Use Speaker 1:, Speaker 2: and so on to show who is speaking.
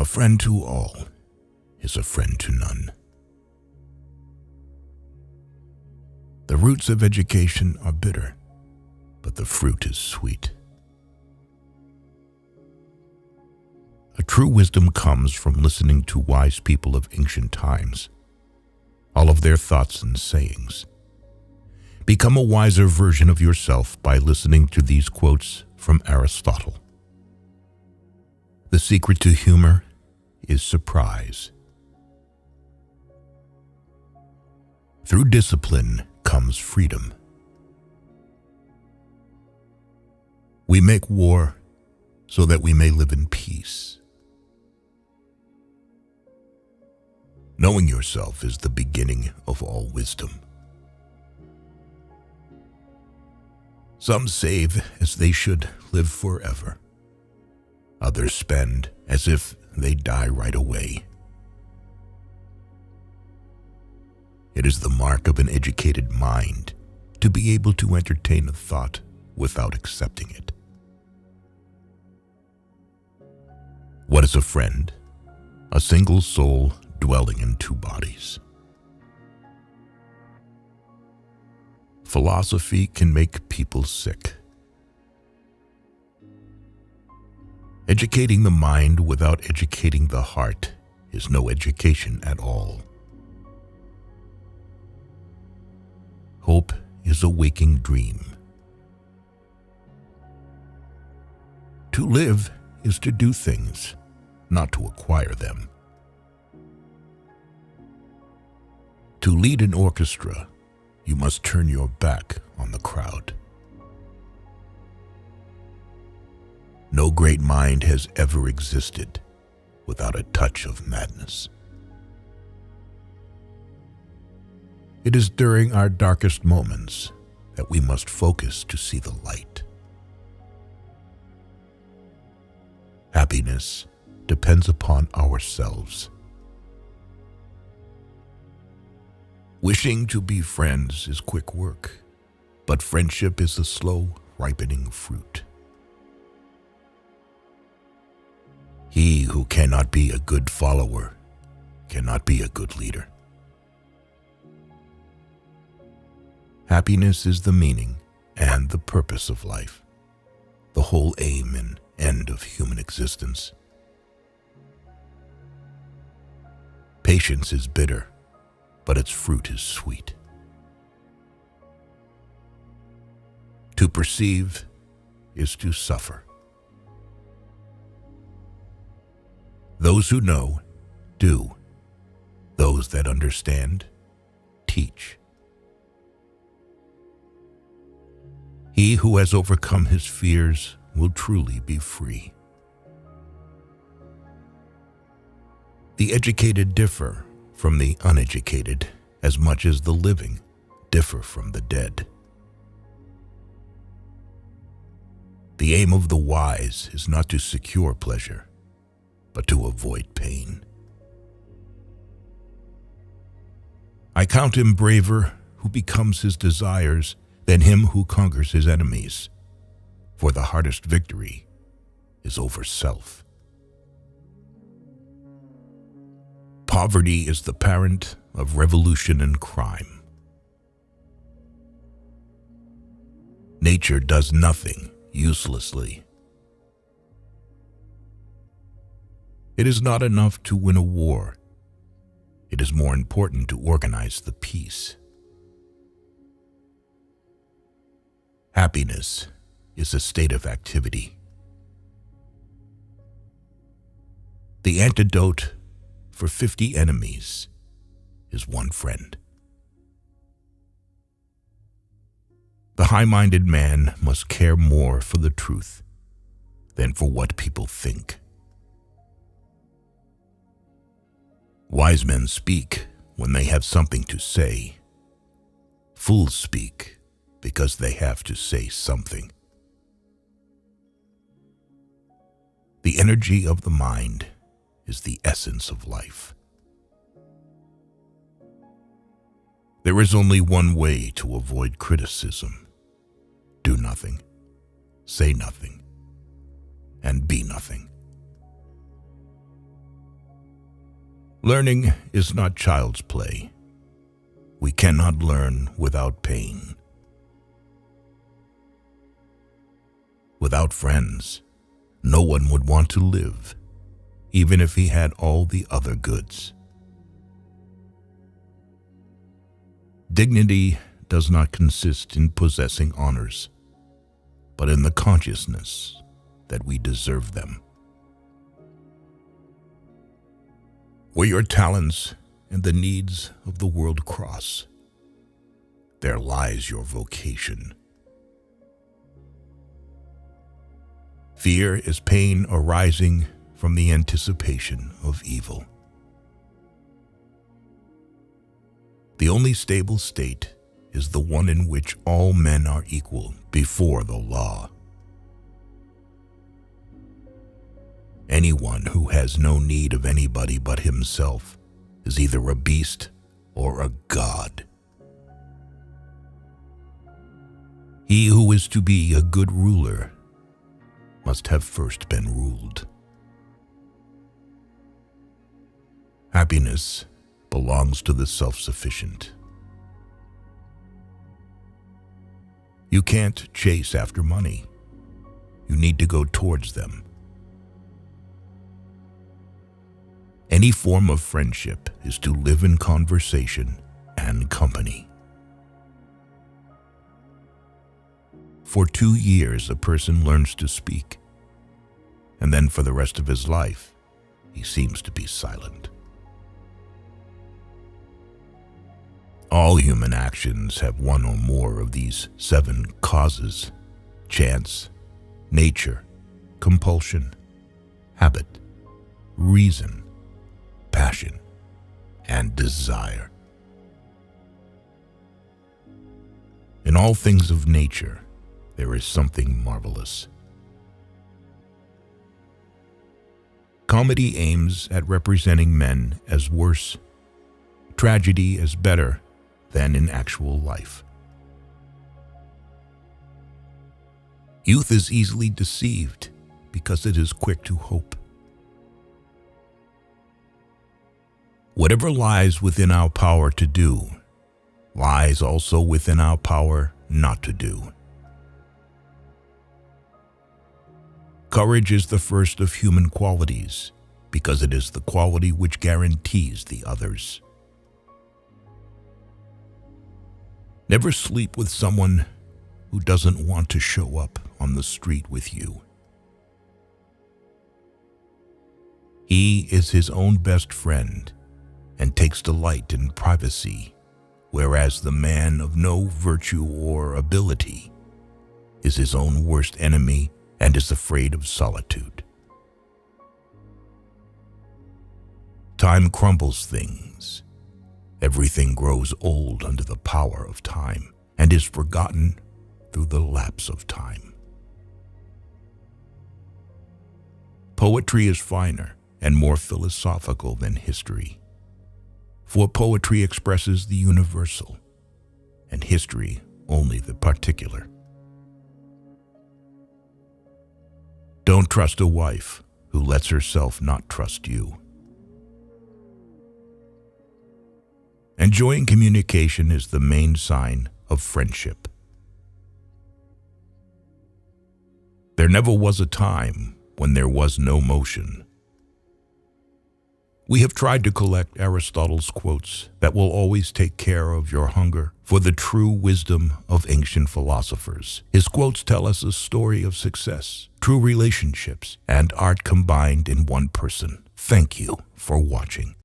Speaker 1: friend to all is a friend to none. The roots of education are bitter, but the fruit is sweet. A true wisdom comes from listening to wise people of ancient times, all of their thoughts and sayings. Become a wiser version of yourself by listening to these quotes from Aristotle. The secret to humor is surprise. Through discipline comes freedom. We make war so that we may live in peace. Knowing yourself is the beginning of all wisdom. Some save as they should live forever. Others spend as if they die right away. It is the mark of an educated mind to be able to entertain a thought without accepting it. What is a friend? A single soul dwelling in two bodies. Philosophy can make people sick. Educating the mind without educating the heart is no education at all. Hope is a waking dream. To live is to do things, not to acquire them. To lead an orchestra, you must turn your back on the crowd. No great mind has ever existed without a touch of madness. It is during our darkest moments that we must focus to see the light. Happiness depends upon ourselves. Wishing to be friends is quick work, but friendship is a slow, ripening fruit. He who cannot be a good follower cannot be a good leader. Happiness is the meaning and the purpose of life, the whole aim and end of human existence. Patience is bitter, but its fruit is sweet. To perceive is to suffer. Those who know, do. Those that understand, teach. He who has overcome his fears will truly be free. The educated differ from the uneducated as much as the living differ from the dead. The aim of the wise is not to secure pleasure, but to avoid pain. I count him braver who becomes his desires than him who conquers his enemies, for the hardest victory is over self. Poverty is the parent of revolution and crime. Nature does nothing uselessly. It is not enough to win a war. It is more important to organize the peace. Happiness is a state of activity. The antidote for 50 enemies is one friend. The high-minded man must care more for the truth than for what people think. Wise men speak when they have something to say. Fools speak because they have to say something. The energy of the mind is the essence of life. There is only one way to avoid criticism. Do nothing, say nothing, and be nothing. Learning is not child's play. We cannot learn without pain. Without friends, no one would want to live, even if he had all the other goods. Dignity does not consist in possessing honors, but in the consciousness that we deserve them. Where your talents and the needs of the world cross, there lies your vocation. Fear is pain arising from the anticipation of evil. The only stable state is the one in which all men are equal before the law. Anyone who has no need of anybody but himself is either a beast or a god. He who is to be a good ruler must have first been ruled. Happiness belongs to the self-sufficient. You can't chase after money. You need to go towards them. Any form of friendship is to live in conversation and company. For 2 years, a person learns to speak, and then for the rest of his life, he seems to be silent. All human actions have one or more of these 7 causes: chance, nature, compulsion, habit, reason, passion, and desire. In all things of nature, there is something marvelous. Comedy aims at representing men as worse, tragedy as better than in actual life. Youth is easily deceived because it is quick to hope. Whatever lies within our power to do, lies also within our power not to do. Courage is the first of human qualities because it is the quality which guarantees the others. Never sleep with someone who doesn't want to show up on the street with you. He is his own best friend and takes delight in privacy, whereas the man of no virtue or ability is his own worst enemy and is afraid of solitude. Time crumbles things. Everything grows old under the power of time and is forgotten through the lapse of time. Poetry is finer and more philosophical than history, for poetry expresses the universal and history only the particular. Don't trust a wife who lets herself not trust you. Enjoying communication is the main sign of friendship. There never was a time when there was no motion. We have tried to collect Aristotle's quotes that will always take care of your hunger for the true wisdom of ancient philosophers. His quotes tell us a story of success, true relationships, and art combined in one person. Thank you for watching.